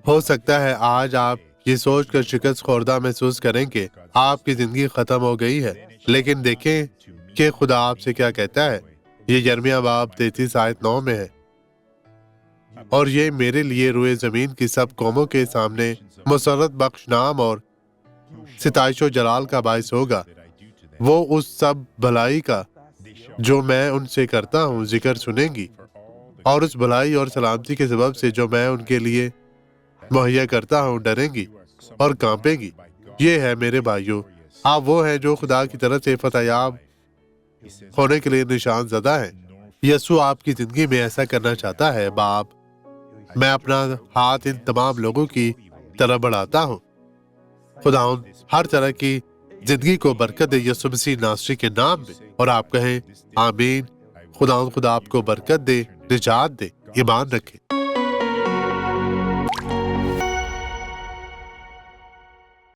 ہو سکتا ہے آج آپ یہ سوچ کر شکست خوردہ محسوس کریں کہ آپ کی زندگی ختم ہو گئی ہے، لیکن دیکھیں کہ خدا آپ سے کیا کہتا ہے۔ یہ یرمیہ باب 33 آیت 9 میں ہے، اور یہ میرے لیے روئے زمین کی سب قوموں کے سامنے مسرت بخش نام اور ستائش و جلال کا باعث ہوگا۔ وہ اس سب بھلائی کا جو میں ان سے کرتا ہوں ذکر سنیں گی، اور اس بھلائی اور سلامتی کے سبب سے جو میں ان کے لیے مہیا کرتا ہوں ڈریں گی اور کانپیں گی۔ یہ ہے میرے بھائیوں، آپ وہ ہیں جو خدا کی طرف سے فتح یاب ہونے کے لیے نشان زدہ ہیں۔ یسوع آپ کی زندگی میں ایسا کرنا چاہتا ہے۔ باپ، میں اپنا ہاتھ ان تمام لوگوں کی طرف بڑھاتا ہوں۔ خداوند ہر طرح کی زندگی کو برکت دے یسوع مسیح ناصری کے نام میں، اور آپ کہیں آمین۔ خداوند خدا آپ کو برکت دے، نجات دے، ایمان رکھے۔